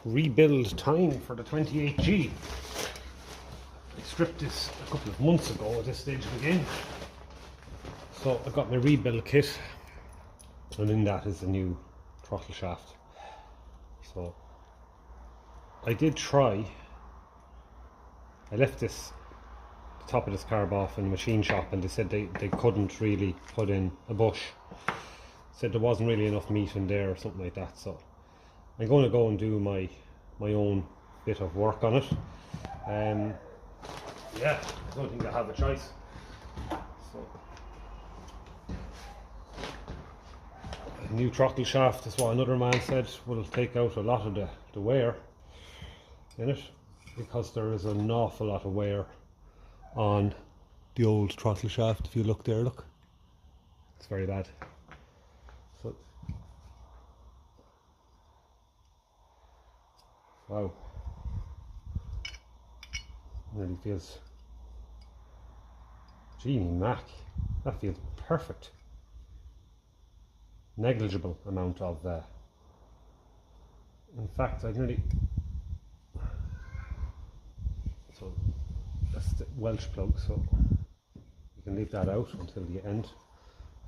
rebuild time for the 28G. I stripped this a couple of months ago at this stage of the game. So I got my rebuild kit, and in that is the new throttle shaft. So I did try, I left this, the top of this carb off in the machine shop, and they said they couldn't really put in a bush. Said there wasn't really enough meat in there or something like that. So I'm going to go and do my own bit of work on it. Yeah, I don't think I have a choice. So a new throttle shaft is what another man said will take out a lot of the wear in it, because there is an awful lot of wear on the old throttle shaft. If you look there, look, it's very bad. So wow, really feels, gee Mac, that feels perfect. Negligible amount of in fact I nearly, so that's the Welsh plug, so you can leave that out until the end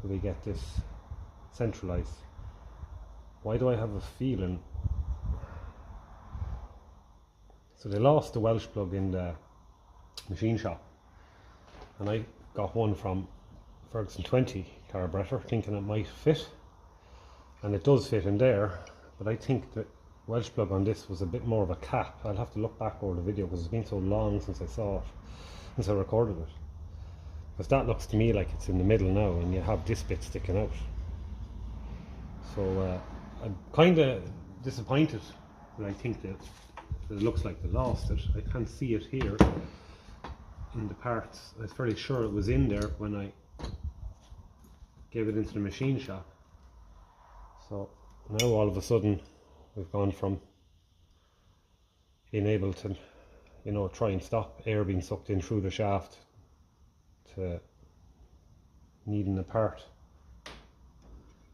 till we get this centralized. Why do I have a feeling, so they lost the Welsh plug in the machine shop, and I got one from Ferguson 20 Carburettor thinking it might fit, and it does fit in there, but I think the Welsh plug on this was a bit more of a cap. I'll have to look back over the video because it's been so long since I saw it, since I recorded it, because that looks to me like it's in the middle now and you have this bit sticking out. So I'm kind of disappointed that I think that it looks like they lost it. I can't see it here in the parts. I was fairly sure it was in there when I gave it into the machine shop. So now all of a sudden we've gone from being able to, you know, try and stop air being sucked in through the shaft to needing a part.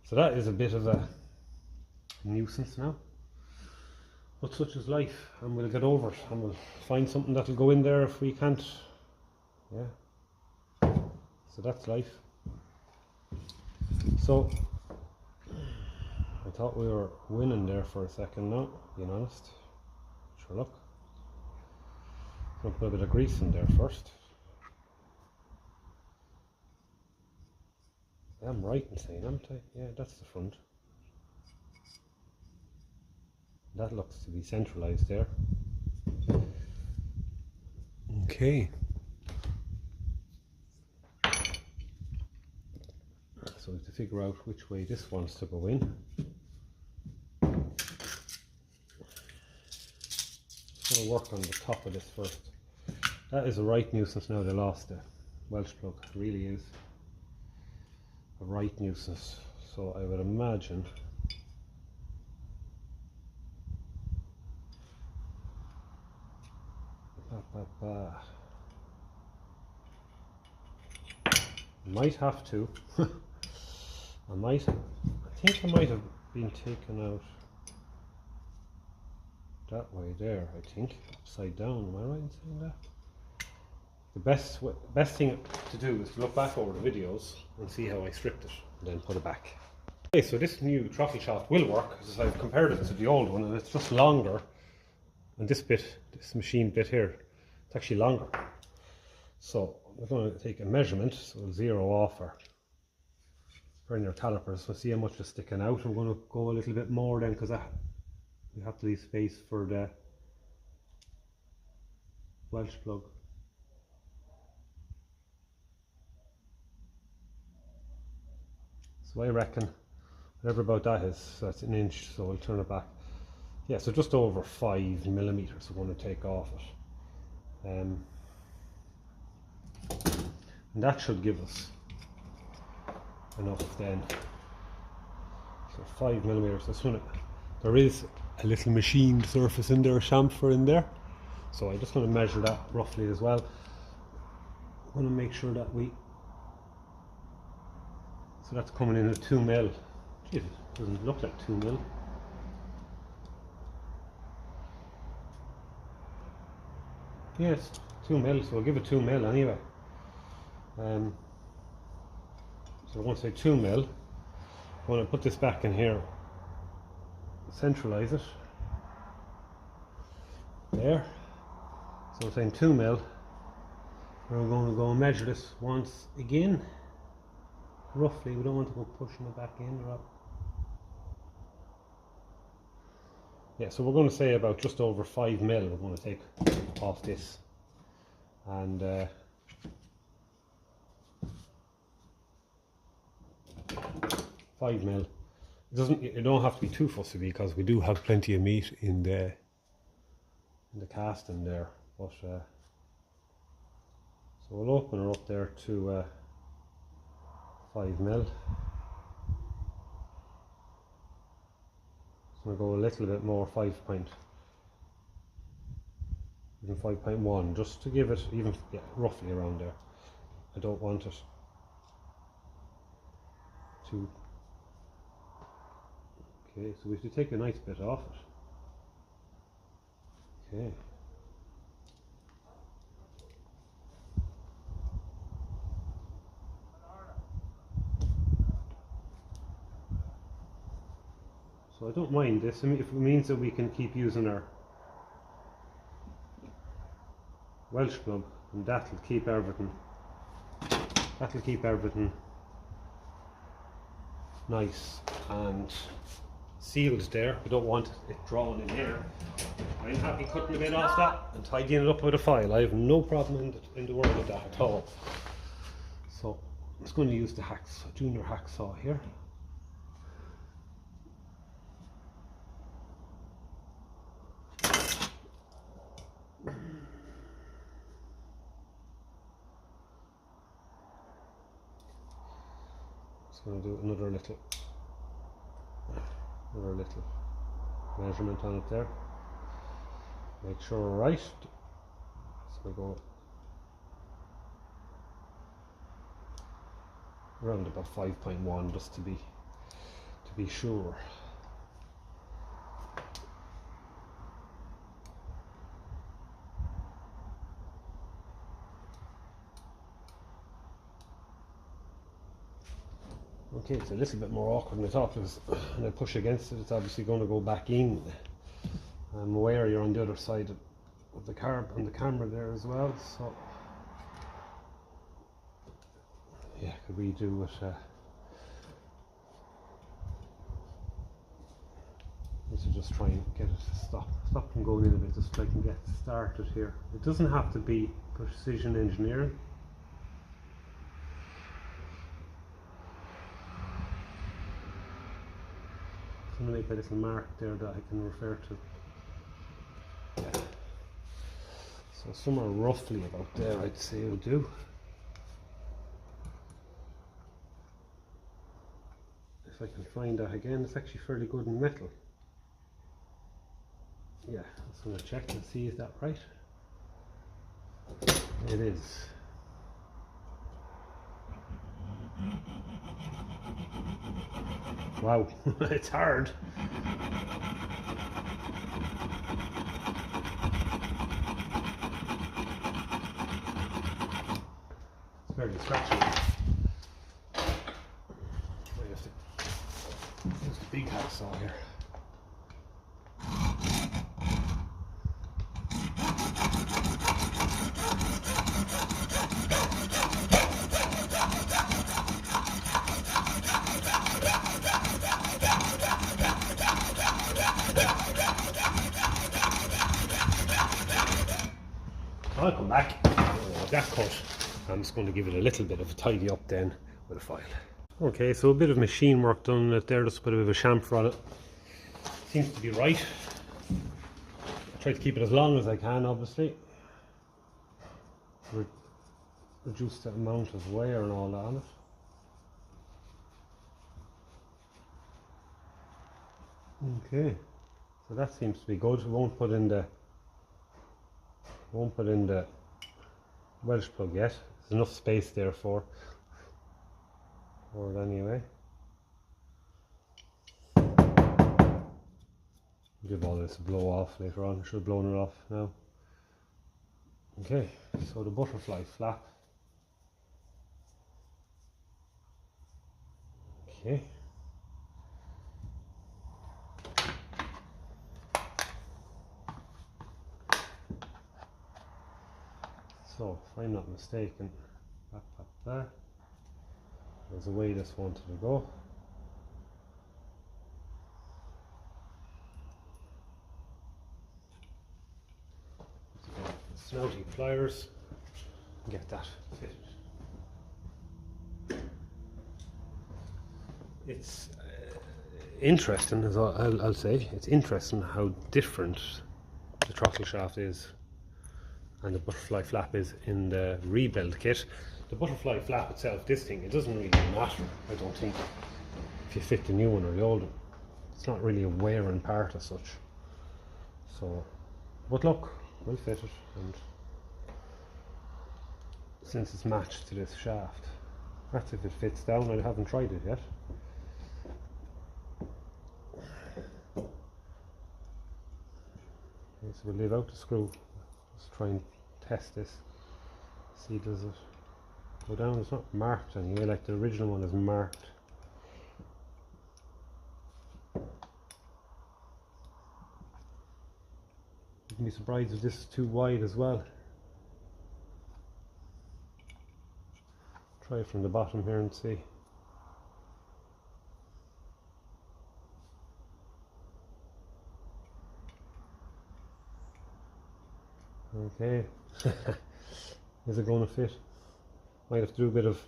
So that is a bit of a nuisance now, but such is life, and we'll get over it, and we'll find something that'll go in there if we can't. Yeah, so that's life. So I thought we were winning there for a second now, being honest. Sure, look, I'm gonna put a bit of grease in there first. I'm right in saying, am I? Yeah, that's the front. That looks to be centralized there. Okay. So we have to figure out which way this wants to go in. So I'll work on the top of this first. That is a right nuisance now. They lost the Welsh plug. It really is a right nuisance. So I would imagine might have to. I think I might have been taken out that way there, I think, upside down. Am I right in saying that? The best thing to do is to look back over the videos and see how I stripped it, and then put it back. Okay, so this new throttle shaft will work, because I've compared it to the old one, and it's just longer, and this bit, this machine bit here, it's actually longer. So we're going to take a measurement, so we'll zero off our vernier calipers, so see how much is sticking out. I'm going to go a little bit more then, because we have to leave space for the Welsh plug. So I reckon whatever about that is, so that's an inch, so I'll turn it back. Yeah, so just over 5 millimeters we're going to take off it. And that should give us enough then. So 5 millimeters. There is a little machined surface in there, chamfer in there. So I just want to measure that roughly as well. I want to make sure that so that's coming in at 2 mil. Jeez, it doesn't look like 2 mil. Yes, 2 mil, so we'll give it 2 mil anyway. So I'm going to say 2 mil. I'm going to put this back in here, centralize it. There. So I'm saying 2 mil. We're going to go and measure this once again. Roughly, we don't want to go pushing it back in or up. Yeah, so we're going to say about just over 5 mil we're going to take off this. And 5 mil. You don't have to be too fussy because we do have plenty of meat in the casting there. But so we'll open her up there to 5 mil. So we'll go a little bit more, 5.1, just to give it even, yeah, roughly around there. I don't want it to. Okay, so we have to take a nice bit off it. Okay. So I don't mind this. I mean, if it means that we can keep using our Welsh plug, and that'll keep everything nice and sealed there. We don't want it drawn in there. I'm happy cutting a bit off that and tidying it up with a file. I have no problem in the world with that at all. So I'm just going to use the junior hacksaw here. Just going to do another little measurement on it there. Make sure we're right. So we go around about 5.1 just to be sure. Okay, it's a little bit more awkward than I thought, because when I push against it, it's obviously going to go back in. I'm aware you're on the other side of the carb and the camera there as well, so yeah, could we do it? Need to just try and get it to stop from going in a bit, just so I can get started here. It doesn't have to be precision engineering. I'm going to make a little mark there that I can refer to. Yeah. So somewhere roughly about there, I'd say will do. If I can find that again, it's actually fairly good in metal. Yeah, I'm just going to check and see, is that right? It is. Wow, it's hard. It's very scratchy. I have to use the big hacksaw here. I'll come back. That cut, I'm just going to give it a little bit of a tidy up then with a file. Okay, so a bit of machine work done on it there, just a bit of a chamfer on it. Seems to be right. I try to keep it as long as I can, obviously. Reduce the amount of wear and all that on it. Okay, so that seems to be good. We won't put in the Welsh plug yet. There's enough space there for it anyway. Give all this a blow off later on. I should have blown it off now. Okay, so the butterfly flap. Okay. So, if I'm not mistaken, there's a way this wanted to go. Snouty pliers, get that fitted. It's interesting, as I'll say, it's interesting how different the throttle shaft is and the butterfly flap is in the rebuild kit. The butterfly flap itself, this thing, it doesn't really matter, I don't think, if you fit the new one or the old one. It's not really a wearing part as such. So, but look, we'll fit it, and since it's matched to this shaft, that's if it fits down. I haven't tried it yet. Okay, so we'll leave out the screw. Let's try and test this. See, does it go down? It's not marked anyway, like the original one is marked. You can be surprised if this is too wide as well. Try it from the bottom here and see. Okay. Is it going to fit? Might have to do a bit of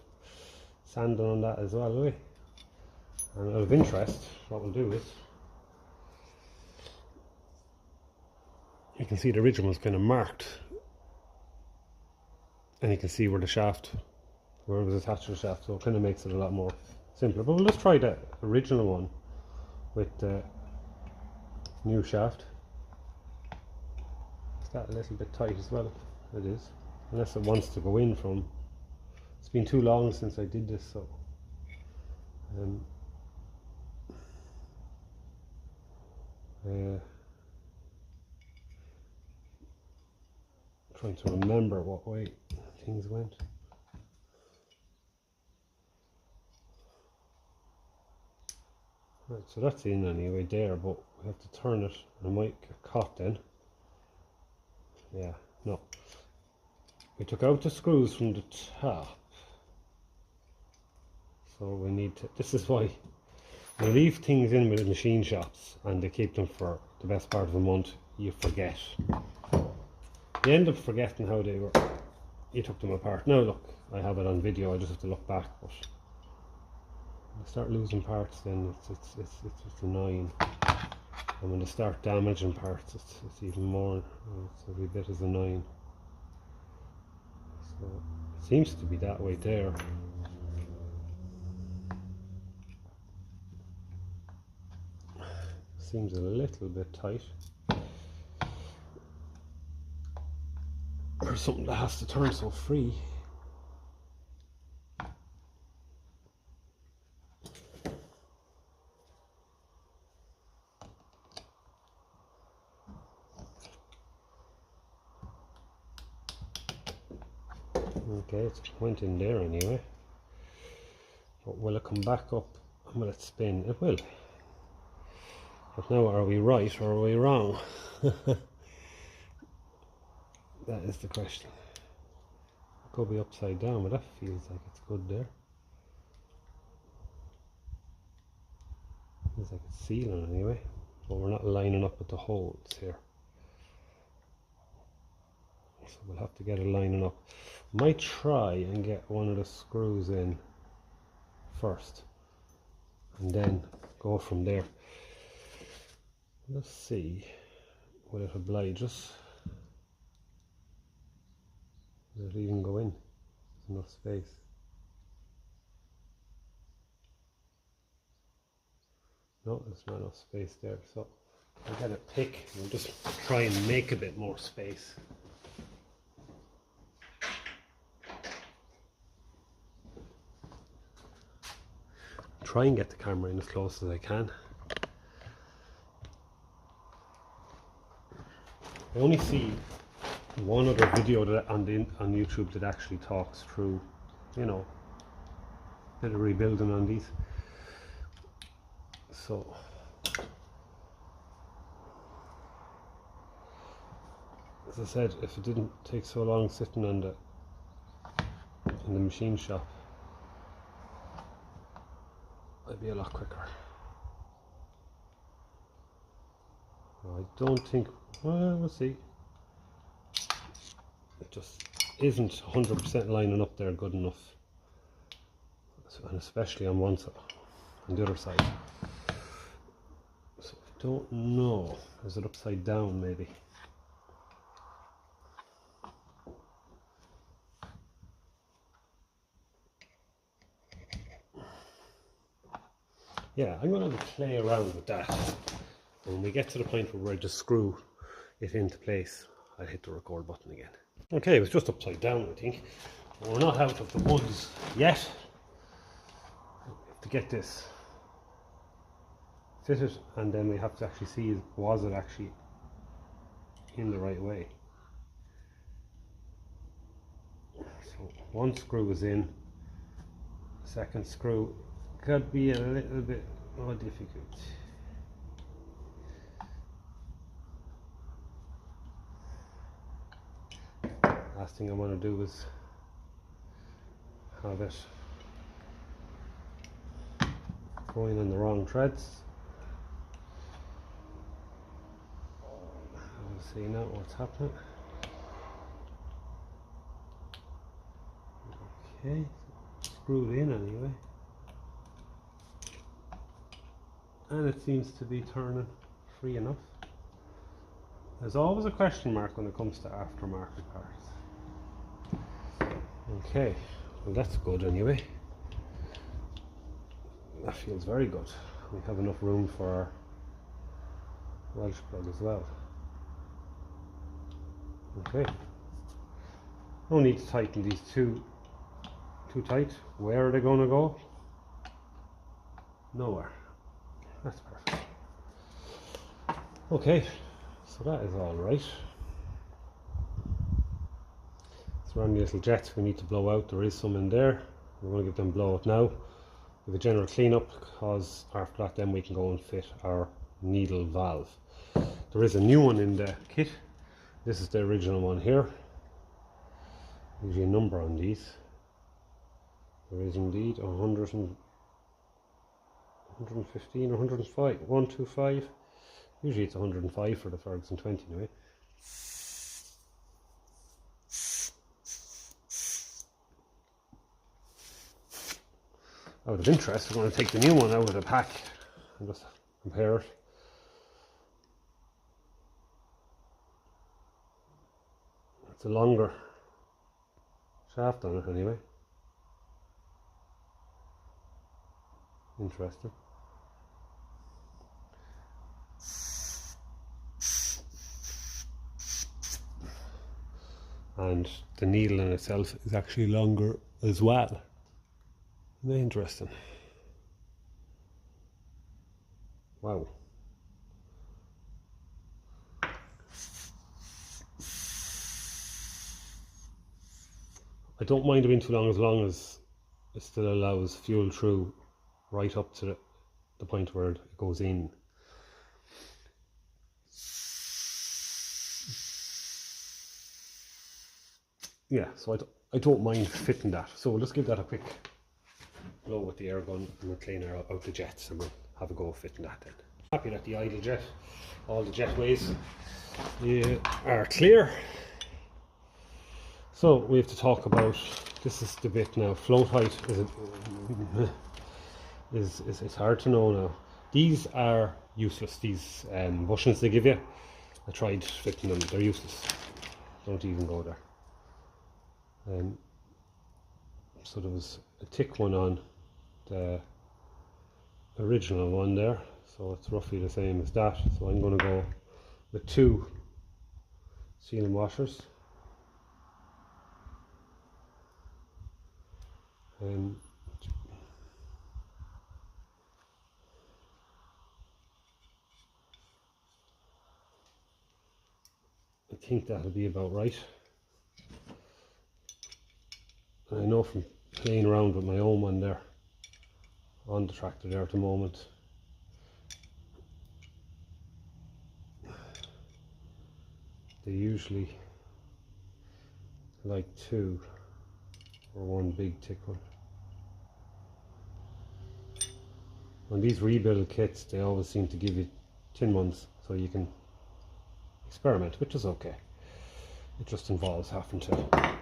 sanding on that as well, will we? And out of interest, what we'll do is, you can see the original was kind of marked, and you can see where the shaft, where it was attached to the shaft, so it kind of makes it a lot more simpler. But we'll just try the original one with the new shaft. Is that a little bit tight as well? It is, unless it wants to go in from. It's been too long since I did this, so trying to remember what way things went. Right, so that's in anyway there, but we have to turn it. I might get caught then. Yeah, no. We took out the screws from the top, so we need to, this is why we leave things in with the machine shops and they keep them for the best part of a month. You forget. You end up forgetting how they were. You took them apart. Now look, I have it on video, I just have to look back, but when I start losing parts then it's annoying. And when they start damaging parts, it's even more, it's every bit as annoying. So it seems to be that way there. Seems a little bit tight. Or something that has to turn so free. Okay, it went in there anyway. But will it come back up and will it spin? It will. But now, are we right or are we wrong? That is the question. It could be upside down, but that feels like it's good there. Feels like it's sealing anyway, but we're not lining up with the holes here. So we'll have to get it lining up. Might try and get one of the screws in first and then go from there. Let's see, will it oblige us? Will it even go in? There's enough space. No, there's not enough space there, so I'll get a pick and just try and make a bit more space. Try and get the camera in as close as I can. I only see one other video that on YouTube that actually talks through, you know, bit of rebuilding on these. So as I said, if it didn't take so long sitting on in the machine shop, I'd be a lot quicker. I don't think, well, we'll see. It just isn't 100% lining up there good enough, and especially on one side, on the other side. So I don't know, is it upside down maybe? Yeah, I'm going to play around with that. When we get to the point where I just screw it into place, I'll hit the record button again. Okay, it was just upside down, I think. We're not out of the woods yet. We have to get this fitted, and then we have to actually see, was it actually in the right way. So one screw is in, the second screw could be a little bit more difficult. Last thing I want to do is have it going on the wrong threads. We'll see now what's happening. Okay, screwed in anyway. And it seems to be turning free enough. There's always a question mark when it comes to aftermarket parts. Okay, well that's good anyway. That feels very good. We have enough room for our Welsh plug as well. Okay. No need to tighten these too tight. Where are they going to go? Nowhere. That's perfect. Okay, so that is all right. So on the little jets we need to blow out. There is some in there. We're going to give them blow out now with a general cleanup, because after that then we can go and fit our needle valve. There is a new one in the kit. This is the original one here. Usually a number on these. There is indeed 115 or 105, 125. Usually it's 105 for the Ferguson 20 anyway. Out of interest, we're going to take the new one out of the pack and just compare it. It's a longer shaft on it anyway. Interesting. And the needle in itself is actually longer as well. Isn't that interesting? Wow. I don't mind it being too long as it still allows fuel through right up to the point where it goes in. Yeah, so I don't mind fitting that. So we'll just give that a quick blow with the air gun and we'll clean out the jets, and we'll have a go fitting that then. Happy that the idle jet, all the jetways are clear. So we have to talk about, this is the bit now, float height is it's hard to know now. These are useless, these bushings they give you. I tried fitting them, they're useless. Don't even go there. So there was a thick one on the original one there, so it's roughly the same as that. So I'm going to go with 2 sealing washers. I think that'll be about right. And I know from playing around with my own one there on the tractor there at the moment, they usually like 2 or 1 big thick one. On these rebuild kits, they always seem to give you tin ones so you can experiment, which is okay. It just involves having to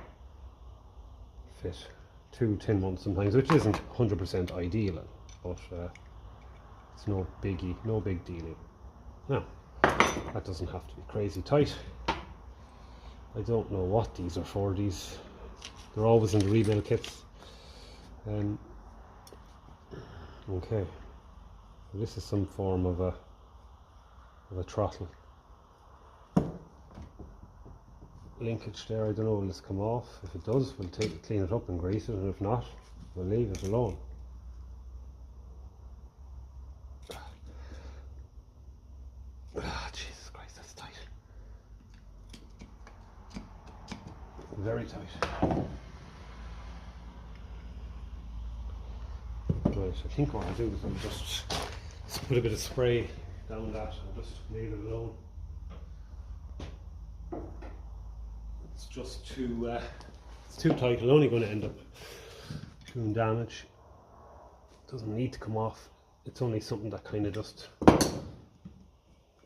fit 2 tin ones sometimes, which isn't 100% ideal, but it's no biggie, no big deal. Now, that doesn't have to be crazy tight. I don't know what these are for. These, they're always in the rebuild kits. Okay, this is some form of a throttle linkage there. I don't know, will this come off? If it does, we'll clean it up and grease it, and if not, we'll leave it alone. Jesus Christ, that's tight. Very tight. Right, I think what I'll do is I'll just put a bit of spray down that and just leave it alone. It's just it's too tight. It's only going to end up doing damage. It doesn't need to come off. It's only something that kind of just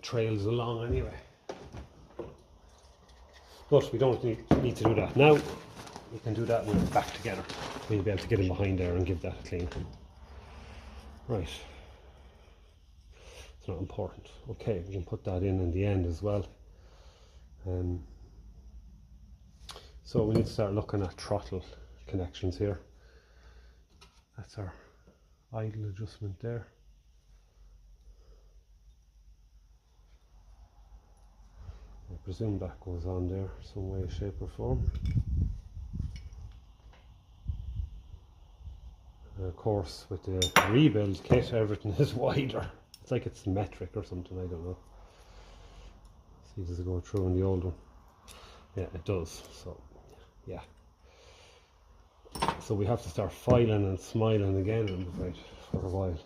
trails along anyway. But we don't need to do that now. We can do that when we're back together. We'll be able to get in behind there and give that a clean. Right. It's not important. Okay, we can put that in the end as well. So we need to start looking at throttle connections here. That's our idle adjustment there. I presume that goes on there some way, shape or form. And of course with the rebuild kit everything is wider. It's like it's metric or something, I don't know. See, does it go through in the old one? Yeah, it does. So yeah. So we have to start filing and smiling again, I'm afraid, for a while.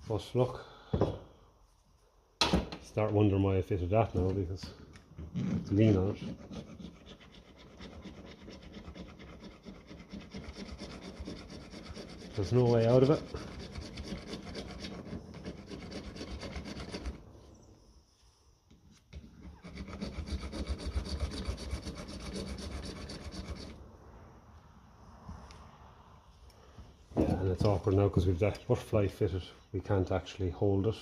But look, start wondering why I fitted that now, because it's lean on it. There's no way out of it. Yeah, and it's awkward now because we've that butterfly fitted. We can't actually hold it.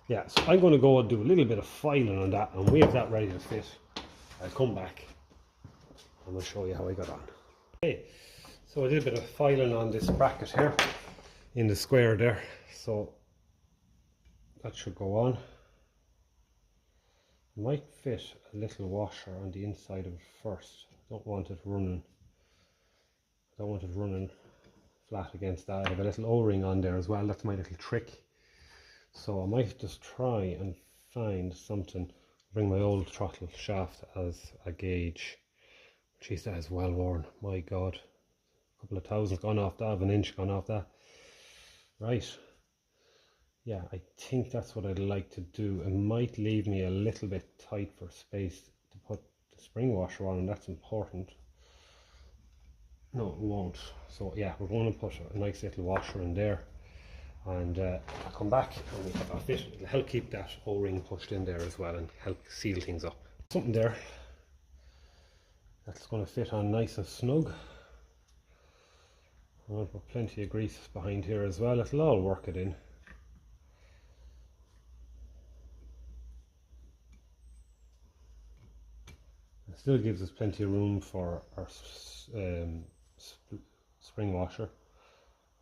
Yeah, so I'm going to go and do a little bit of filing on that, and we have that ready to fit. I'll come back and I'll show you how I got on. Okay, so I did a bit of filing on this bracket here in the square there, so that should go on. I might fit a little washer on the inside of it first. I don't want it running flat against that. I have a little O-ring on there as well. That's my little trick. So I might just try and find something, bring my old throttle shaft as a gauge. Jeez, that is well worn, my God. A couple of thousand gone off that, an inch gone off that. Right, yeah, I think that's what I'd like to do. It might leave me a little bit tight for space to put the spring washer on, and that's important. No, it won't. So yeah, we're going to put a nice little washer in there. And I'll come back and we have a fit. It'll help keep that O-ring pushed in there as well and help seal things up. Something there that's going to fit on nice and snug. I'm going to put plenty of grease behind here as well. It'll all work it in. It still gives us plenty of room for our spring washer,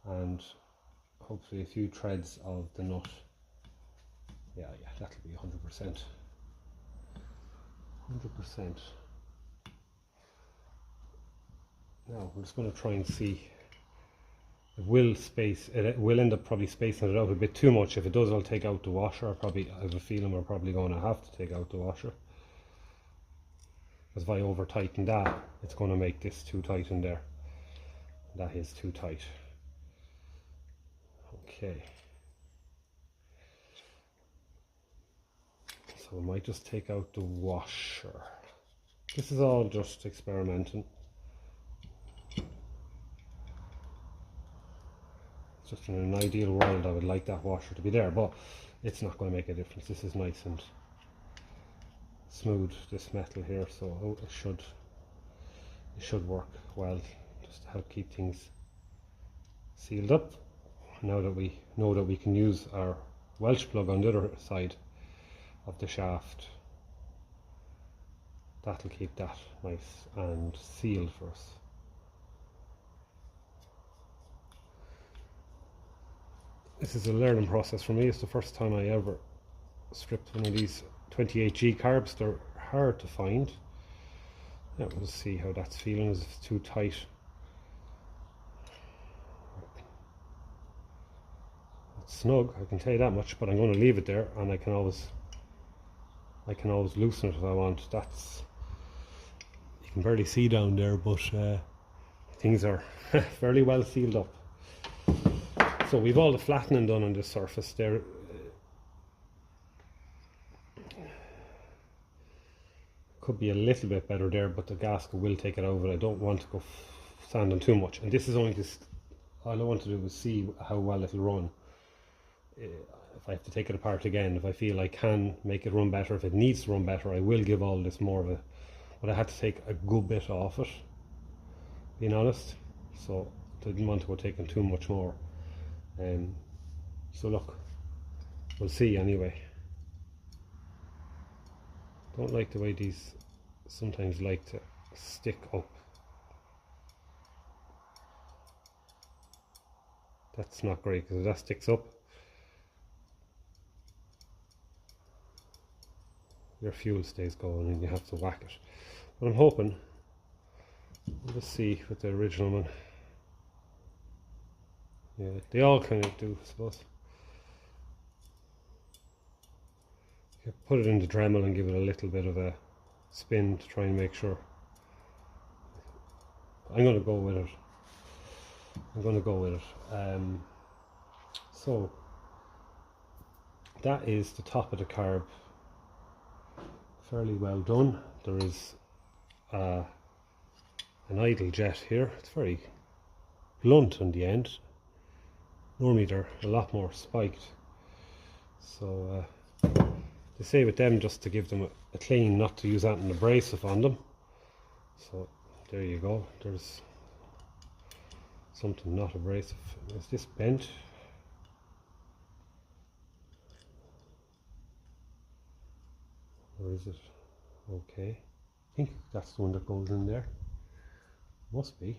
and hopefully a few threads of the nut. Yeah, that'll be 100%. 100%. Now I'm just going to try and see. It will end up probably spacing it out a bit too much. If it does, I'll take out the washer. I have a feeling we're probably going to have to take out the washer. because if I over tighten that, it's going to make this too tight in there. That is too tight. Okay. So I might just take out the washer. This is all just experimenting. Just in an ideal world I would like that washer to be there, but it's not going to make a difference. This is nice and smooth, this metal here, so it should work well, just to help keep things sealed up. Now that we know that we can use our Welsh plug on the other side of the shaft, that'll keep that nice and sealed for us. This is a learning process for me. It's the first time I ever stripped one of these 28G carbs. They're hard to find. Yeah, we'll see how that's feeling. Is it's too tight? It's snug, I can tell you that much, but I'm going to leave it there, and I can always loosen it if I want. That's, you can barely see down there, but things are fairly well sealed up. So we've all the flattening done on this surface there. Could be a little bit better there, but the gasket will take it over. I don't want to go sanding too much, and this is only this. All I want to do is see how well it'll run. If I have to take it apart again, if I feel I can make it run better, if it needs to run better, I will give all this more of a, but I had to take a good bit off it, being honest, so I didn't want to go taking too much more. So look, we'll see anyway. Don't like the way these sometimes like to stick up. That's not great, because if that sticks up, your fuel stays going and you have to whack it. But I'm hoping, we'll just see with the original one. Yeah, they all kind of do, I suppose. You put it in the Dremel and give it a little bit of a spin to try and make sure. I'm going to go with it. So that is the top of the carb. Fairly well done. There is an idle jet here. It's very blunt in the end. Normally they're a lot more spiked. So they say with them just to give them a clean, not to use that in abrasive on them. So there you go. There's something not abrasive. Is this bent? Or is it okay? I think that's the one that goes in there. Must be.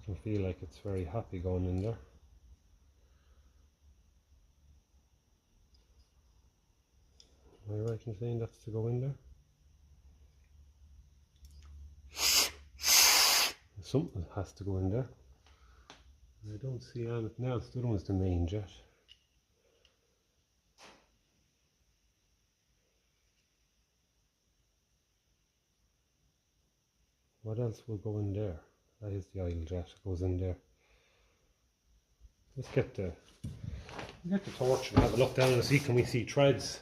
Doesn't feel like it's very happy going in there. Am I right in saying that's to go in there? Something has to go in there. I don't see anything else. The other one's the main jet. What else will go in there? That is the idle jet. It goes in there. Let's get the torch and have a look down and see, can we see threads?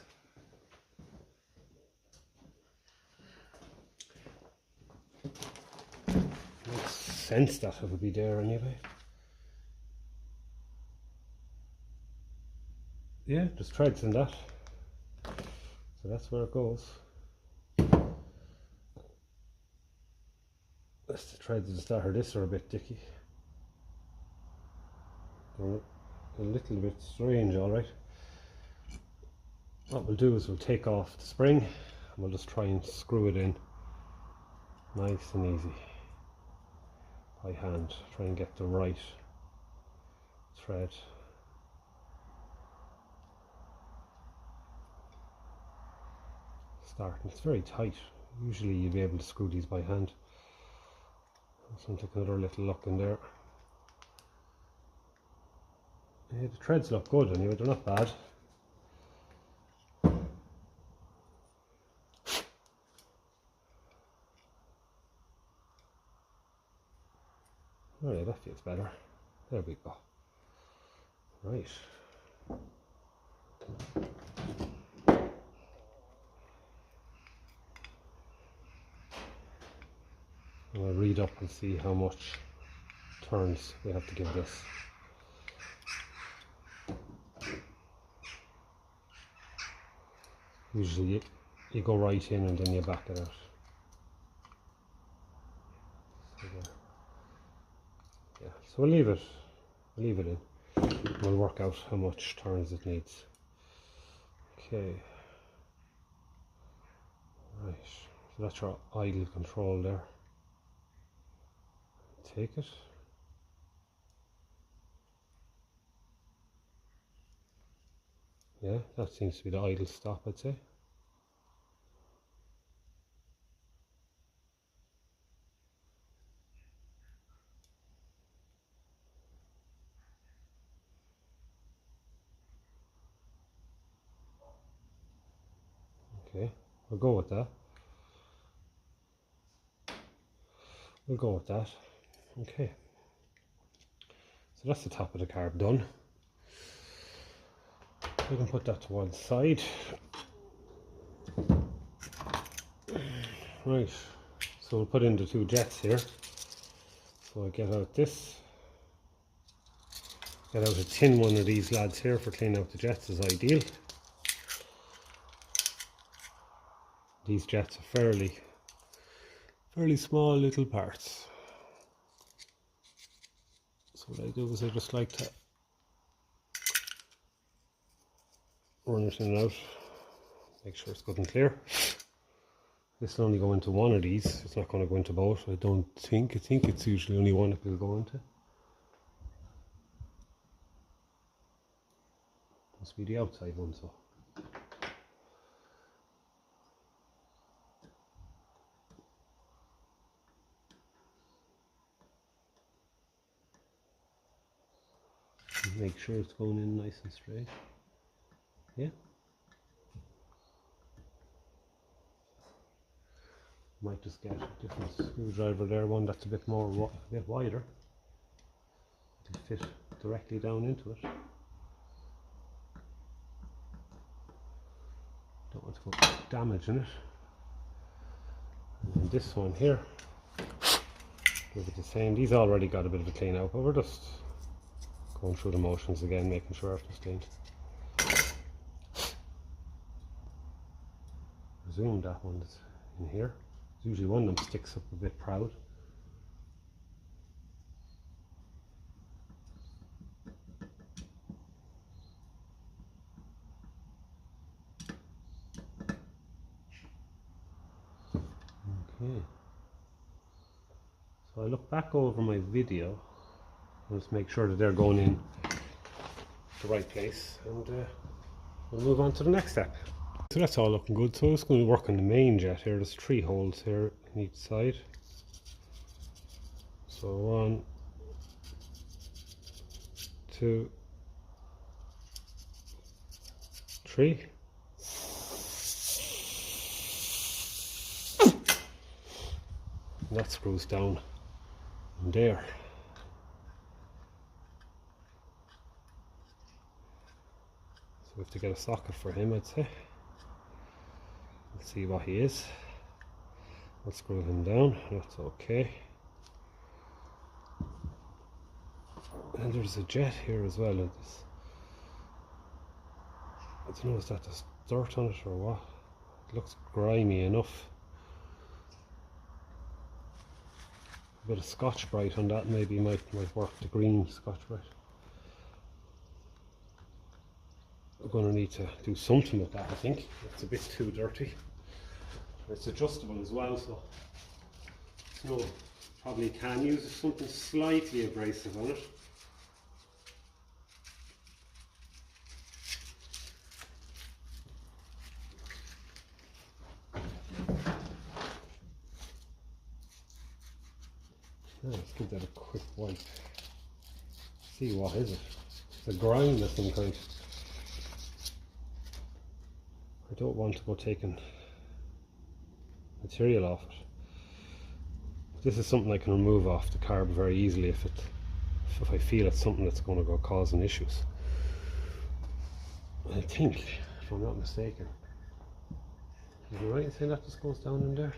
Makes sense that it would be there anyway. Yeah, there's threads in that. So that's where it goes. That's the threads of the starter. This are a bit dicky. They're a little bit strange, alright. What we'll do is we'll take off the spring and we'll just try and screw it in nice and easy by hand. Try and get the right thread. Starting. It's very tight. Usually you'd be able to screw these by hand. So take another little look in there. Yeah, the threads look good anyway, they're not bad. Alright, that feels better. There we go. Right. I'll read up and see how much turns we have to give this. Usually you go right in and then you back it out. So yeah, so we'll leave it in. We'll work out how much turns it needs. Okay. Right, so that's your idle control there. Take it. Yeah, that seems to be the idle stop, I'd say. Okay, we'll go with that. We'll go with that. Okay. So that's the top of the carb done. We can put that to one side. Right, so we'll put in the two jets here. So I get out this. Get out a tin one of these lads here for cleaning out the jets is ideal. These jets are fairly small little parts. So what I do is I just like to run it in and out, make sure it's good and clear. This will only go into one of these, it's not going to go into both, I don't think. I think it's usually only one it will go into. Must be the outside one, so. Make sure it's going in nice and straight. Yeah. Might just get a different screwdriver there, one that's a bit wider to fit directly down into it. Don't want to put damage in it. And then this one here, give it the same. These already got a bit of a clean out, but we're just going through the motions again, making sure everything's cleaned. Presume that one's in here. Usually one of them sticks up a bit proud. Okay. So I look back over my video and just make sure that they're going in the right place, and we'll move on to the next step. So that's all looking good. So I'm just going to work on the main jet here. There's 3 holes here on each side. So 1, 2, 3. And that screws down in there. So we have to get a socket for him, I'd say. Let's see what he is. I'll screw him down, that's okay. And there's a jet here as well. I don't know, is that there's dirt on it or what? It looks grimy enough. A bit of Scotch-Brite on that maybe might work, the green Scotch-Brite. We're going to need to do something with that, I think. It's a bit too dirty. It's adjustable as well, so no, probably can use something slightly abrasive on it. Let's give that a quick wipe. See, what is it? It's a grind of some kind. I don't want to go taking material off it. This is something I can remove off the carb very easily if I feel it's something that's going to go causing issues. I think, if I'm not mistaken, is it right in saying that just goes down in there?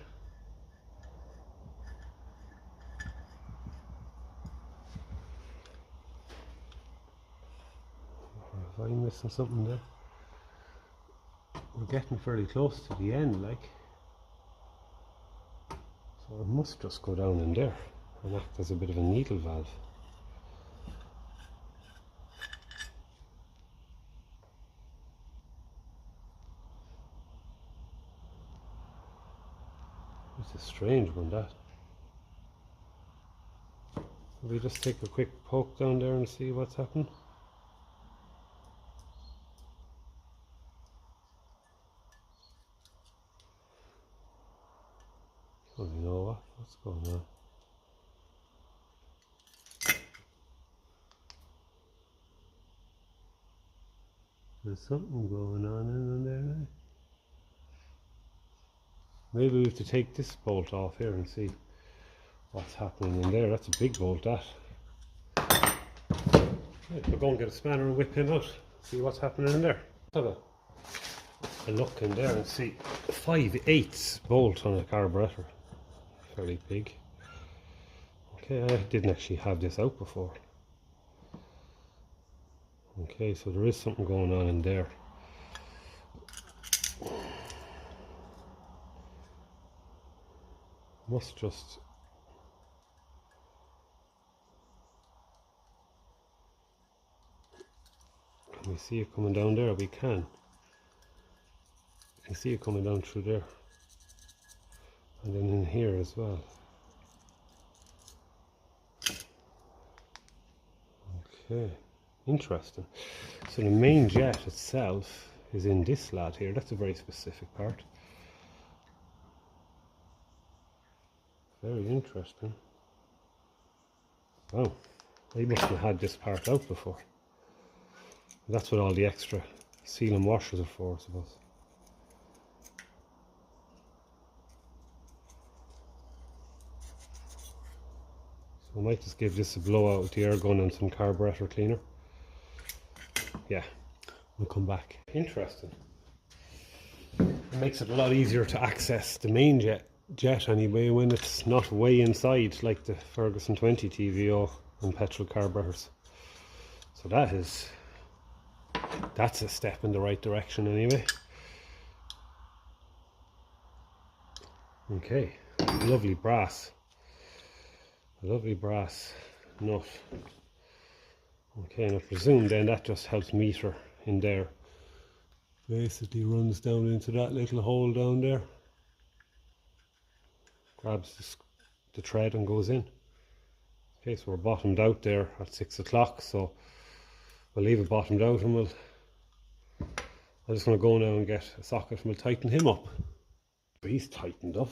Or am I missing something there? We're getting fairly close to the end, like. So it must just go down in there and act as a bit of a needle valve. It's a strange one, that. Will we just take a quick poke down there and see what's happened? Oh, you know what's going on? There's something going on in there now. Maybe we have to take this bolt off here and see what's happening in there. That's a big bolt, that. Right, we'll go and get a spanner and whip him out, see what's happening in there. Have a look in there and see. 5/8 bolt on a carburettor. Fairly big. Okay, I didn't actually have this out before. Okay, so there is something going on in there. Must just... Can we see it coming down there? We can. You can see it coming down through there. And then in here as well. Okay, interesting. So the main jet itself is in this slot here. That's a very specific part. Very interesting. Wow, I must have had this part out before. That's what all the extra seal and washers are for, I suppose. So I might just give this a blow out with the air gun and some carburetor cleaner. Yeah, we'll come back. Interesting. It makes it a lot easier to access the main jet anyway when it's not way inside like the Ferguson 20 TVO and petrol carburetors. So that's a step in the right direction anyway. Okay, lovely brass nut. Okay, and I presume then that just helps meter in there. Basically runs down into that little hole down there, grabs the thread and goes in. Okay, so we're bottomed out there at 6 o'clock, so we'll leave it bottomed out and I'm just going to go now and get a socket and we'll tighten him up. He's tightened up.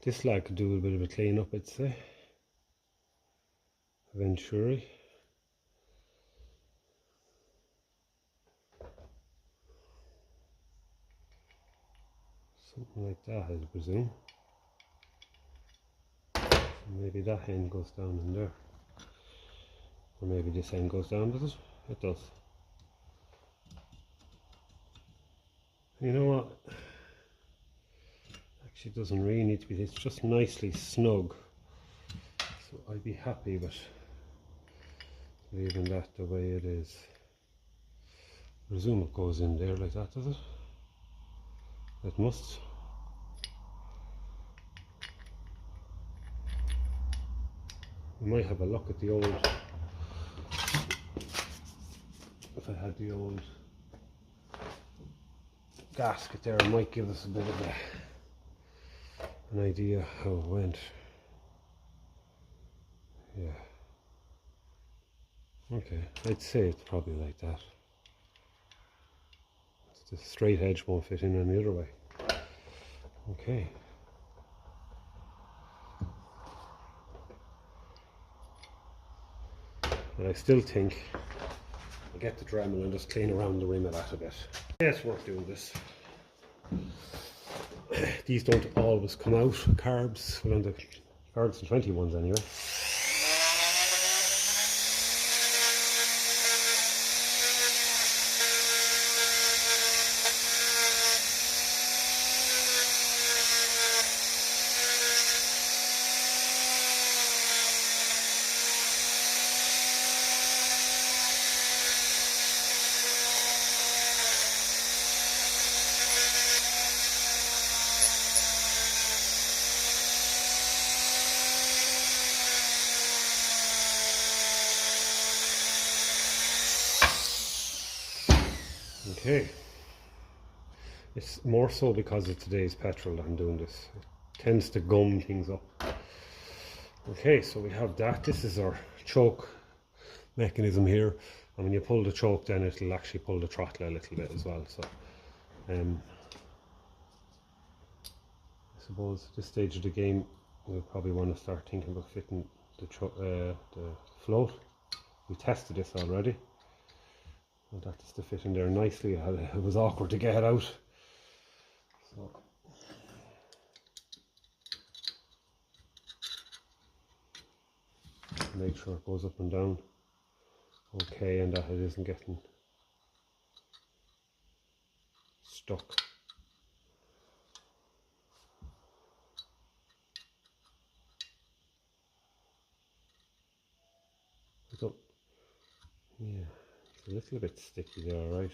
This lad could do a bit of a clean up, I'd say. Venturi. Something like that, I presume. Maybe that end goes down in there. Or maybe this end goes down, does it? It does. You know what? Actually, it doesn't really need to be. It's just nicely snug. So I'd be happy with leaving that the way it is. I presume it goes in there like that, does it? It must. We might have a look at the old, if I had the old gasket there, it might give us a bit of an idea how it went. Yeah. Okay, I'd say it's probably like that. The straight edge won't fit in any other way. Okay. But I still think I'll get the Dremel and just clean around the rim of that a bit. Yeah, it's worth doing this. these don't always come out, carbs, well, on the Ferguson 21s anyway. Okay, it's more so because of today's petrol that I'm doing this. It tends to gum things up. Okay, so we have that. This is our choke mechanism here, and when you pull the choke, then it'll actually pull the throttle a little bit as well. So I suppose at this stage of the game we'll probably want to start thinking about fitting the float. We tested this already. And that is to fit in there nicely. It was awkward to get it out. So make sure it goes up and down okay, and that it isn't getting stuck. So, yeah, it's a little bit sticky there, right?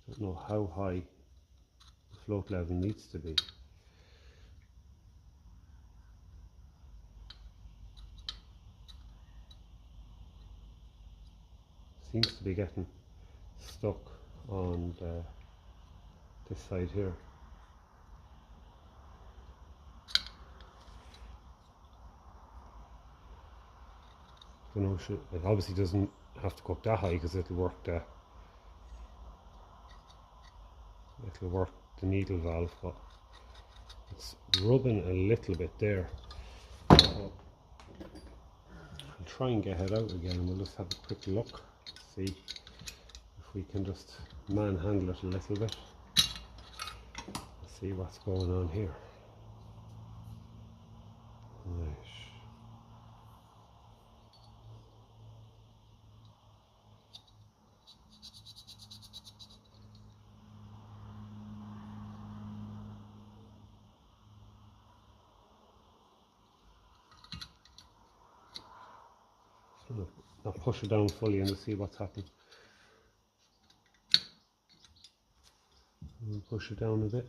Don't know how high the float level needs to be. Seems to be getting stuck on this side here. You know, it obviously doesn't have to go up that high because it'll work the needle valve, but it's rubbing a little bit there. So I'll try and get it out again. We'll just have a quick look, see if we can just manhandle it a little bit. See what's going on here. Right. I'll push it down fully and we'll see what's happening. And push it down a bit.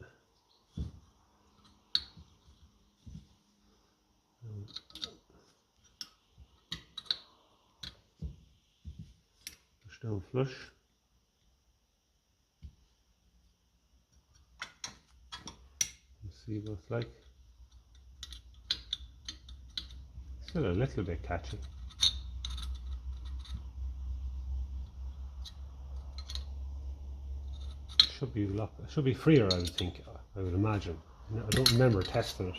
Push down flush. Let's see what it's like. Still a little bit catchy. Should be freer, I would think. I would imagine. I don't remember testing it.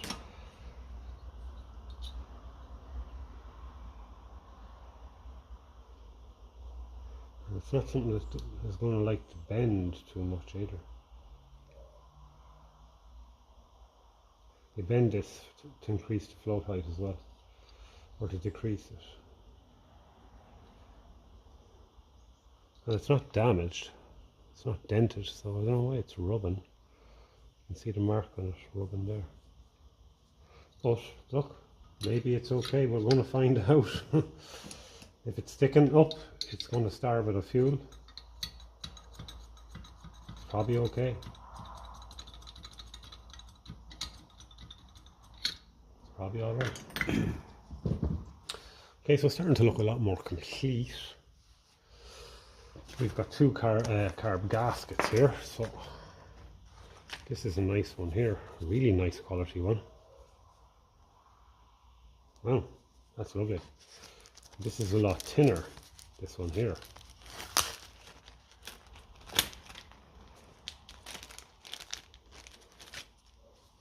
And it's not something that is going to like to bend too much either. You bend this to increase the float height as well, or to decrease it. And it's not damaged. It's not dented, so I don't know why it's rubbing. You can see the mark on it rubbing there. But look, maybe it's okay. We're going to find out. If it's sticking up, it's going to starve it of fuel. It's probably okay. It's probably alright. Okay, so it's starting to look a lot more complete. We've got two carb gaskets here, so this is a nice one here, a really nice quality one. Wow, that's lovely. This is a lot thinner, this one here.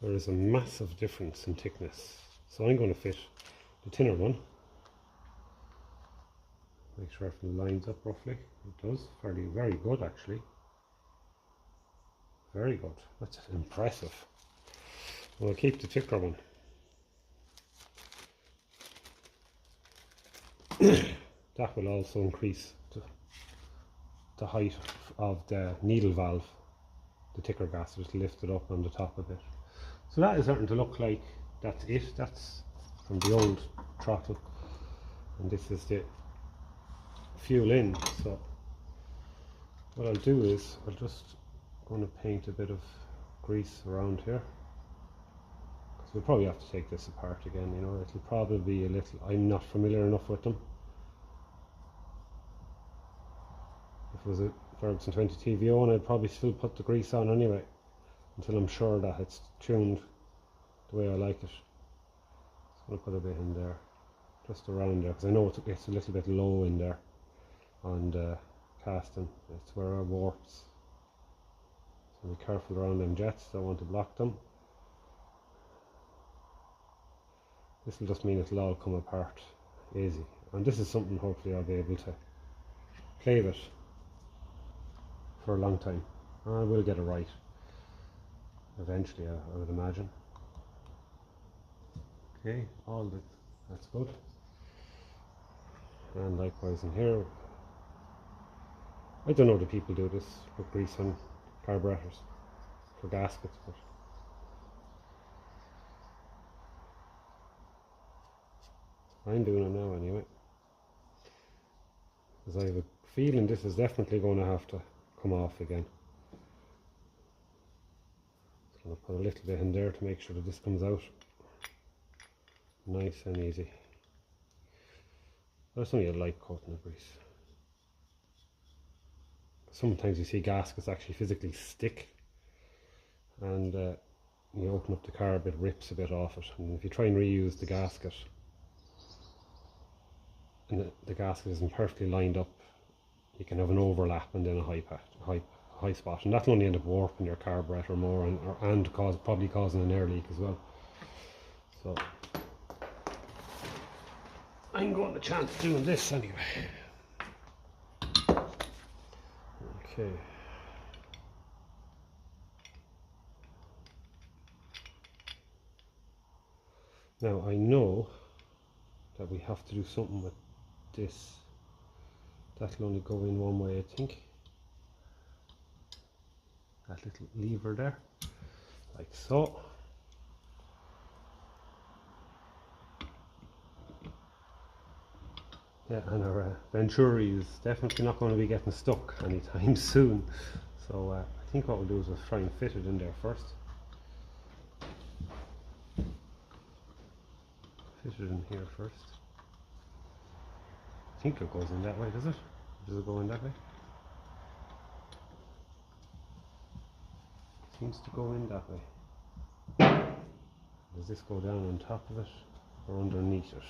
There is a massive difference in thickness, so I'm going to fit the thinner one. Make sure everything lines up roughly. It does, very good actually. very good. That's impressive. We'll keep the thicker one. That will also increase the height of the needle valve. The thicker gasket will lift it up on the top of it. So that is starting to look like that's it. That's from the old throttle, and this is the fuel in. So what I'll do is I'll just going to paint a bit of grease around here, because we'll probably have to take this apart again. You know, it'll probably be a little, I'm not familiar enough with them. If it was a Ferguson 20 TVO, and I'd probably still put the grease on anyway until I'm sure that it's tuned the way I like it. I'm going to put a bit in there, just around there, because I know it's a little bit low in there on the casting. It's where it warps. So be careful around them jets, don't want to block them. This will just mean it'll all come apart easy, and this is something hopefully I'll be able to play with for a long time. I will get it right eventually, I would imagine. Okay, that's good. And likewise in here. I don't know that people do this, put grease on carburetors for gaskets, but I'm doing it now anyway, because I have a feeling this is definitely going to have to come off again. Just going to put a little bit in there to make sure that this comes out nice and easy. That's only a light coating of grease. Sometimes you see gaskets actually physically stick, and you open up the carb, it rips a bit off it, and if you try and reuse the gasket and the gasket isn't perfectly lined up, you can have an overlap and then a high spot, and that'll only end up warping your carburetor more and probably causing an air leak as well. So I'm going to chance doing this anyway. Okay. Now I know that we have to do something with this. That'll only go in one way, I think. That little lever there, like so. Yeah, and our Venturi is definitely not going to be getting stuck anytime soon. So I think what we'll do is we'll try and fit it in there first. Fit it in here first. I think it goes in that way, does it? Does it go in that way? It seems to go in that way. Does this go down on top of it or underneath it?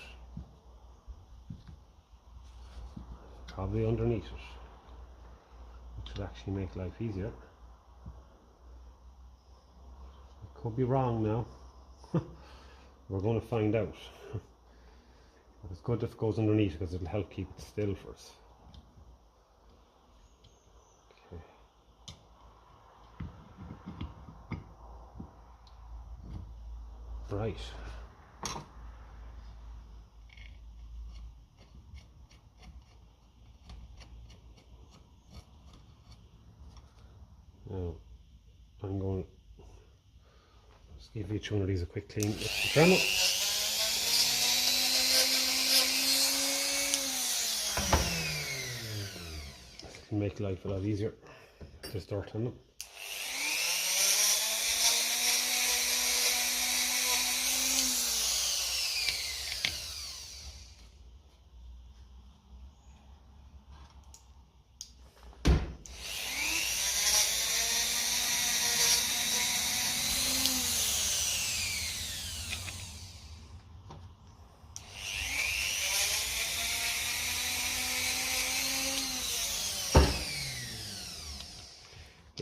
Probably underneath it, which would actually make life easier. I could be wrong now. We're going to find out. But it's good if it goes underneath, because it'll help keep it still for us. Okay. Right. Now, I'm going to just give each one of these a quick clean with the thermal. This can make life a lot easier. There's dirt on them.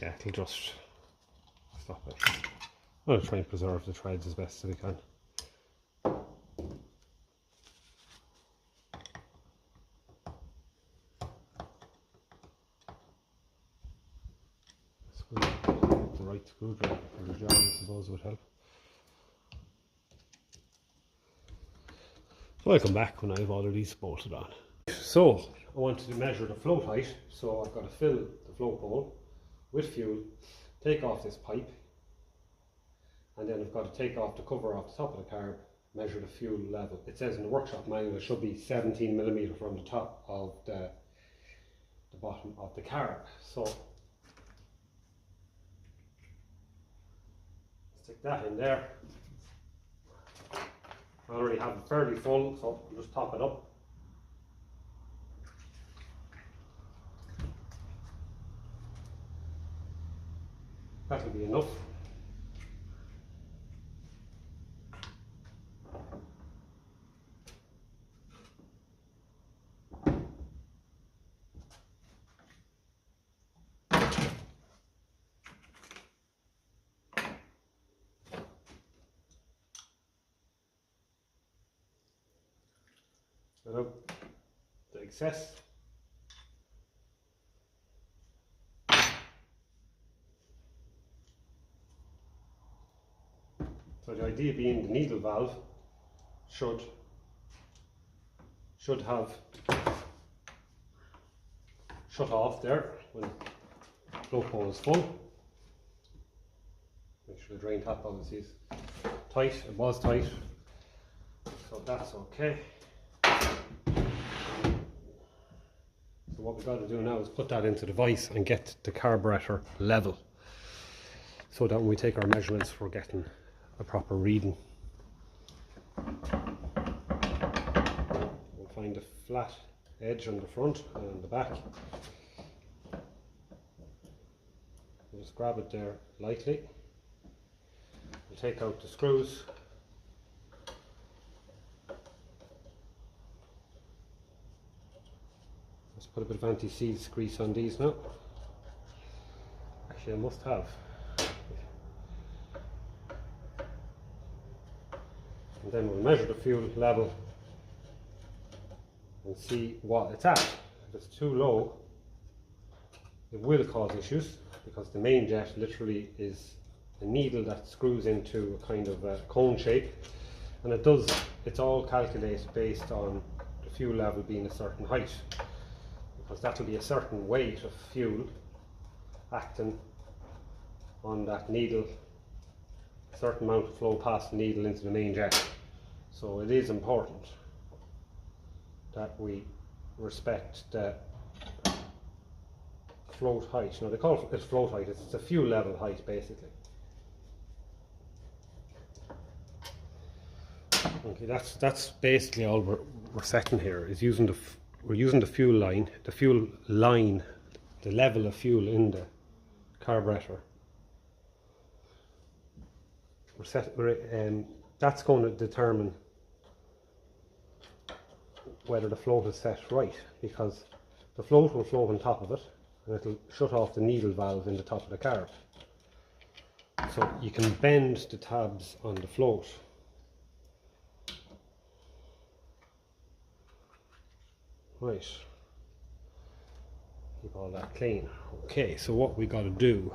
Yeah, it'll just stop it. I'm going to try and preserve the threads as best as we can. Just going to get the right screwdriver for the job, I suppose would help. So I'll come back when I have all of these bolted on. So I wanted to measure the float height, so I've got to fill the float bowl with fuel, take off this pipe, and then I've got to take off the cover off the top of the carb, measure the fuel level. It says in the workshop manual it should be 17mm from the top of the bottom of the carb. So stick that in there. I already have it fairly full, so I'll just top it up. That'll be enough. Get out the excess. So the idea being the needle valve should have shut off there when the float bowl is full. Make sure the drain tap obviously is tight. It was tight, so that's okay. So what we've got to do now is put that into the vise and get the carburettor level, so that when we take our measurements we're getting a proper reading. We'll find a flat edge on the front and on the back. We'll just grab it there lightly. We'll take out the screws. Let's put a bit of anti-seize grease on these now. Actually I must have. And then we'll measure the fuel level and see what it's at. If it's too low, it will cause issues, because the main jet literally is a needle that screws into a kind of a cone shape, and it's all calculated based on the fuel level being a certain height, because that will be a certain weight of fuel acting on that needle, a certain amount of flow past the needle into the main jet. So it is important that we respect the float height. Now they call it float height, it's a fuel level height basically. Okay, that's basically all we're setting here, is we're using the fuel line, the level of fuel in the carburettor. That's going to determine whether the float is set right, because the float will float on top of it and it'll shut off the needle valve in the top of the carb. So you can bend the tabs on the float. Right. Keep all that clean. Okay, so what we got to do,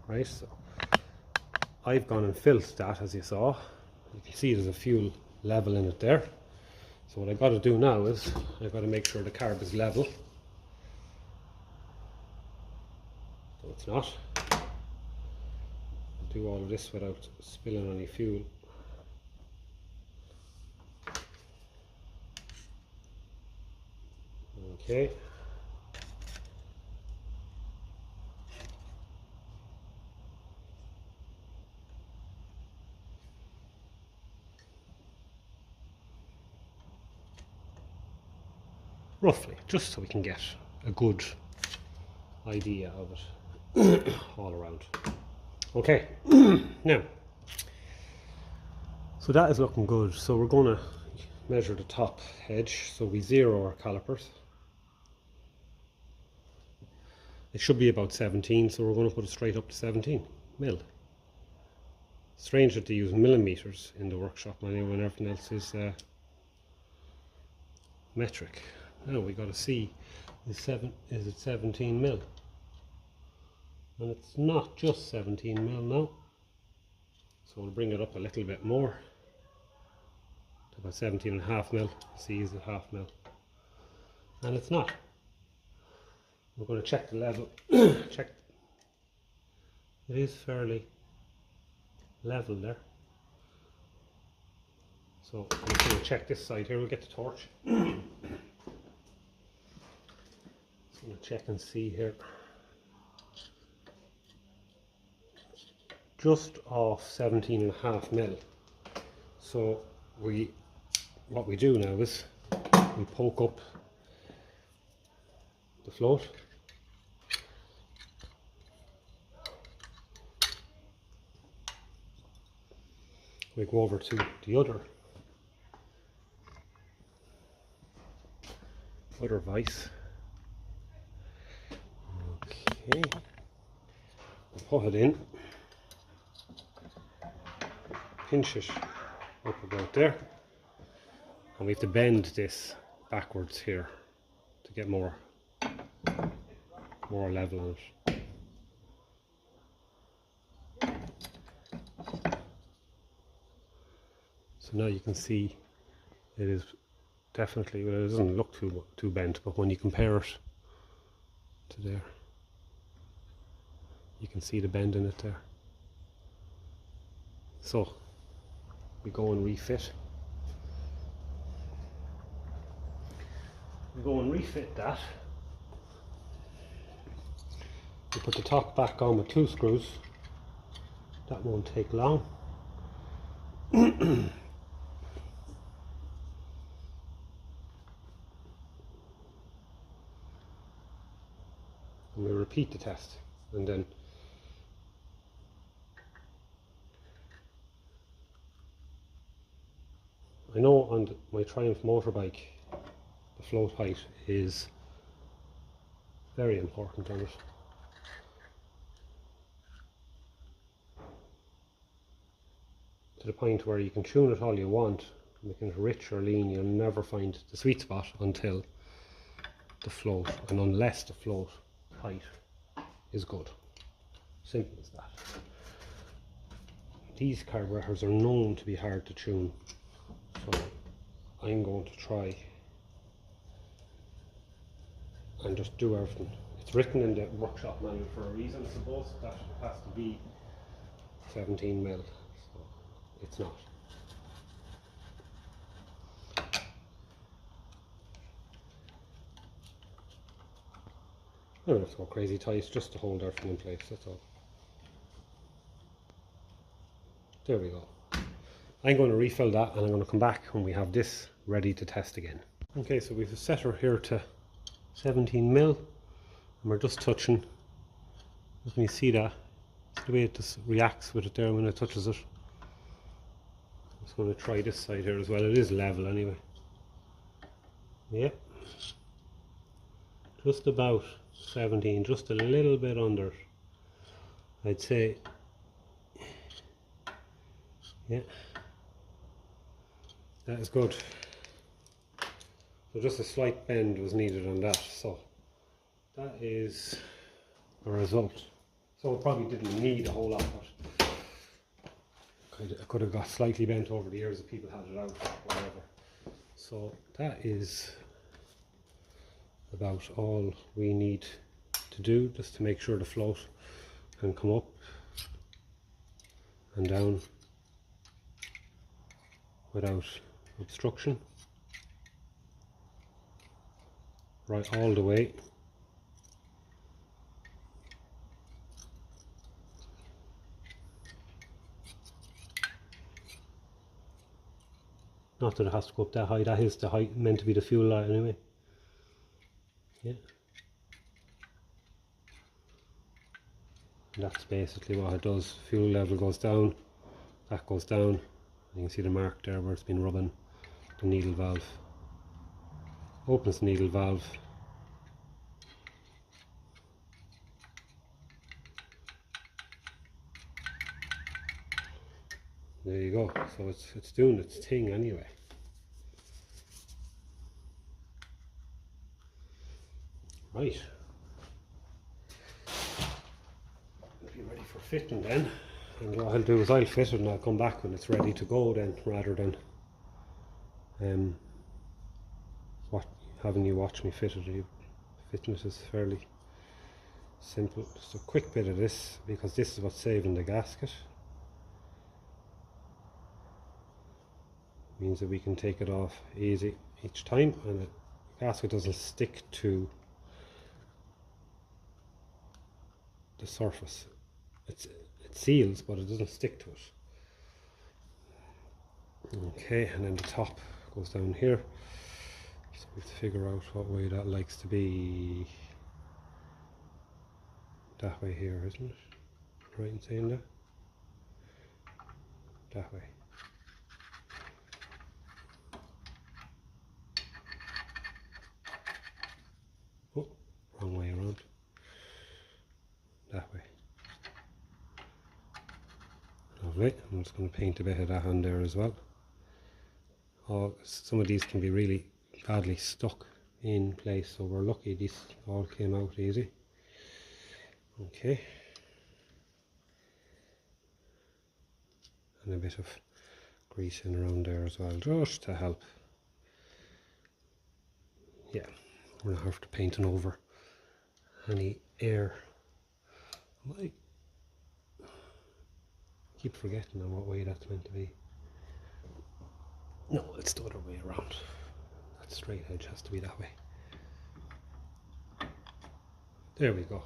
right, so I've gone and filled that, as you saw. You can see there's a fuel level in it there. So what I've got to do now is I've got to make sure the carb is level. So it's not. I'll do all of this without spilling any fuel. Okay. Roughly, just so we can get a good idea of it all around. Okay, now, so that is looking good. So we're going to measure the top edge, so we zero our calipers. It should be about 17, so we're going to put it straight up to 17 mil. Strange that they use millimeters in the workshop manual when everything else is metric. Now we got to see, is it 17 mil? and it's not just 17 mil now, so we'll bring it up a little bit more to about 17.5 mil. See, is it half mil? And it's not. We're going to check the level. Check. It is fairly level there. So I'm just going to check this side here. We'll get the torch. Just going to check and see here. Just off 17.5 mil. So what we do now is we poke up the float. We go over to the other vise. Okay, we'll put it in, pinch it up about there, and we have to bend this backwards here to get more level on it. So now you can see it is definitely, well, it doesn't look too bent, but when you compare it to there, you can see the bend in it there. So we go and refit. We go and refit that. We put the top back on with 2 screws. That won't take long. And we repeat the test, and then I know on my Triumph motorbike the float height is very important on it. To the point where you can tune it all you want, making it rich or lean, you'll never find the sweet spot until the float, and unless the float height is good. Simple as that. These carburettors are known to be hard to tune, so I'm going to try and just do everything. It's written in the workshop manual for a reason, I suppose, that it has to be 17 mil. So it's not. I don't have to go crazy tight, just to hold everything in place, that's all. There we go. I'm going to refill that, and I'm going to come back when we have this ready to test again. Okay, so we've set her here to 17 mil, and we're just touching. Can you see that? The way it just reacts with it there when it touches it. I'm just going to try this side here as well. It is level anyway. Yep. Just about 17, just a little bit under, I'd say. Yeah, that is good. So just a slight bend was needed on that, so that is a result. So it probably didn't need a whole lot, but I could have got slightly bent over the years if people had it out or whatever. So that is about all we need to do, just to make sure the float can come up and down without obstruction, right all the way. Not that it has to go up that high, that is the height meant to be the fuel line anyway. Yeah. And that's basically what it does. Fuel level goes down, that goes down. You can see the mark there where it's been rubbing the needle valve. Opens the needle valve. There you go. So it's doing its thing anyway. Right. fitting then, and what I'll do is I'll fit it and I'll come back when it's ready to go then, rather than having you watch me fit it. Fitting it is fairly simple. Just a quick bit of this, because this is what's saving the gasket. Means that we can take it off easy each time, and the gasket doesn't stick to the surface. It seals, but it doesn't stick to it. Okay, and then the top goes down here, so we have to figure out what way that likes to be. That way here, isn't it? Right in saying that? That way. Oh, wrong way around. That way. Lovely. I'm just going to paint a bit of that on there as well. Oh, some of these can be really badly stuck in place, so we're lucky these all came out easy. Okay. And a bit of greasing around there as well, just to help. Yeah, we're going to have to paint over any air. I keep forgetting on what way that's meant to be. No, it's the other way around. That straight edge has to be that way. There we go.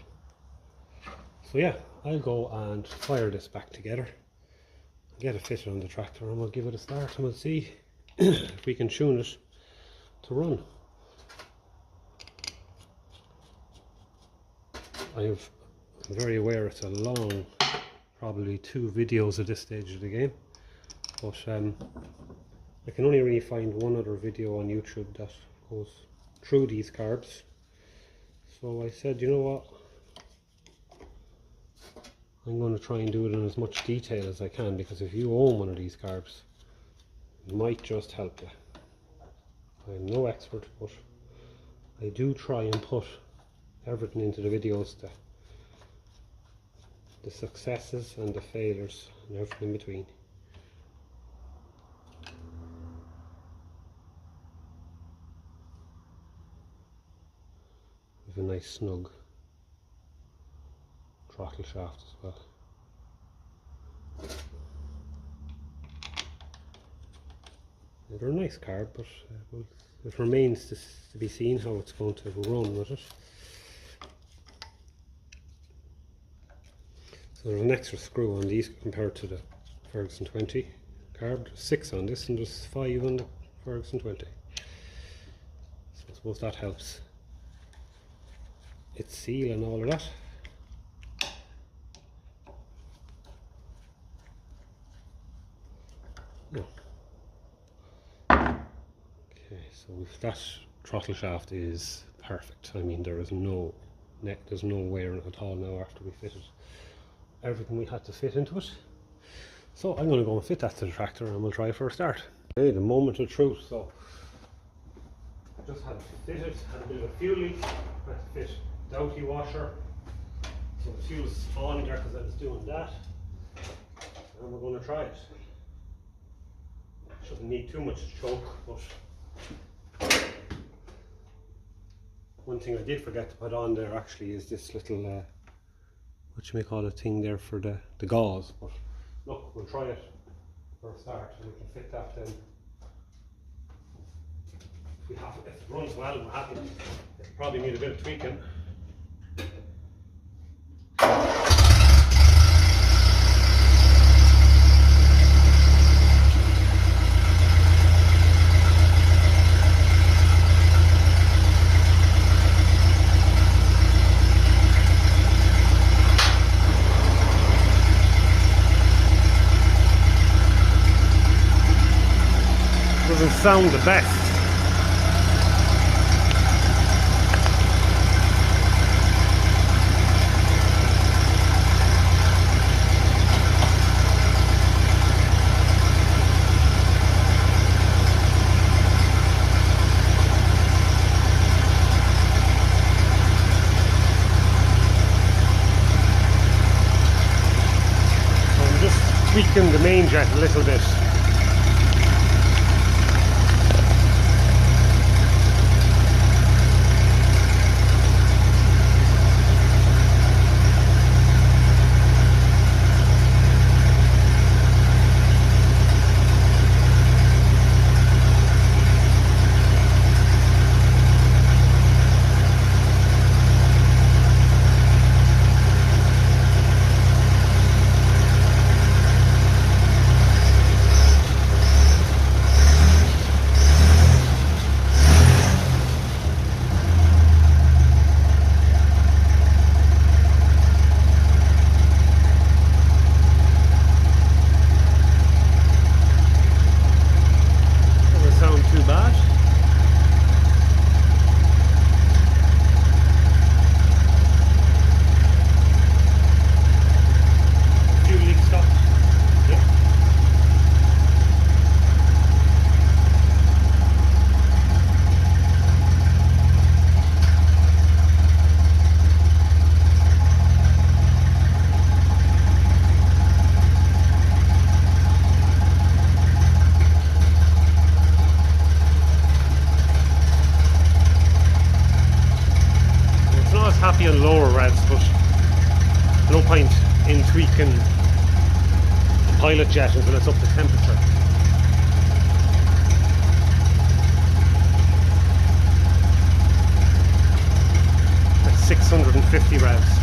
So yeah, I'll go and fire this back together, get it fitted on the tractor, and we'll give it a start and we'll see if we can tune it to run. I'm very aware it's a long, probably 2 videos at this stage of the game, but I can only really find one other video on YouTube that goes through these carbs. So I said, you know what, I'm going to try and do it in as much detail as I can, because if you own one of these carbs, it might just help you. I'm no expert, but I do try and put everything into the videos, the successes and the failures and everything in between. With a nice snug throttle shaft as well. They're a nice carb, but it remains to be seen how it's going to run with it. So there's an extra screw on these compared to the Ferguson 20 carb. There's 6 on this and there's 5 on the Ferguson 20. So I suppose that helps its seal and all of that. Okay, so if that throttle shaft is perfect. I mean, there is no neck, there's no wear at all now after we fitted everything we had to fit into it. So I'm going to go and fit that to the tractor and we'll try for a start. Okay, the moment of truth. So I just had it fitted, had a bit of a fuel leak, had to fit the Doughty washer. So the fuel's on there because I was doing that. And we're going to try it. Shouldn't need too much to choke, but one thing I did forget to put on there actually is this little what you may call a thing there for the gauze. But look, we'll try it for a start and we can fit that then. If it runs well, we're happy. It'll probably need a bit of tweaking. Doesn't sound the best. tweaking the main jet a little bit. Happy on lower revs, but no point in tweaking the pilot jet until it's up to temperature. At 650 revs.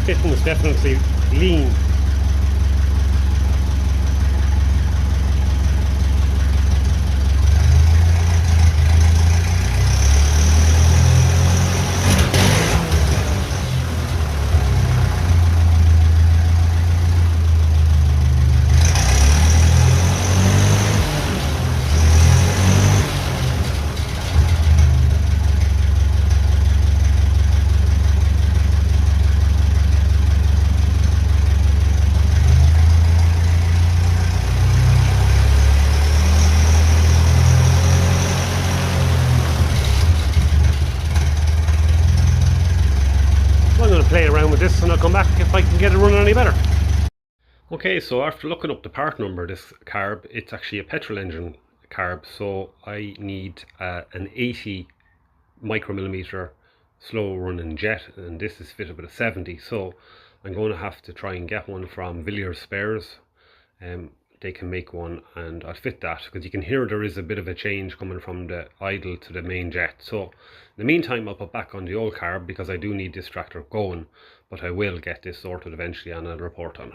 Spitting is definitely lean. I'm going to play around with this and I'll come back if I can get it running any better. Okay, so after looking up the part number, this carb, it's actually a petrol engine carb, so I need an 80 micromillimeter slow running jet, and this is fitted with a 70, so I'm going to have to try and get one from Villiers Spares. They can make one and I'll fit that, because you can hear there is a bit of a change coming from the idle to the main jet. So in the meantime I'll put back on the old carb because I do need this tractor going, but I will get this sorted eventually and I'll report on it.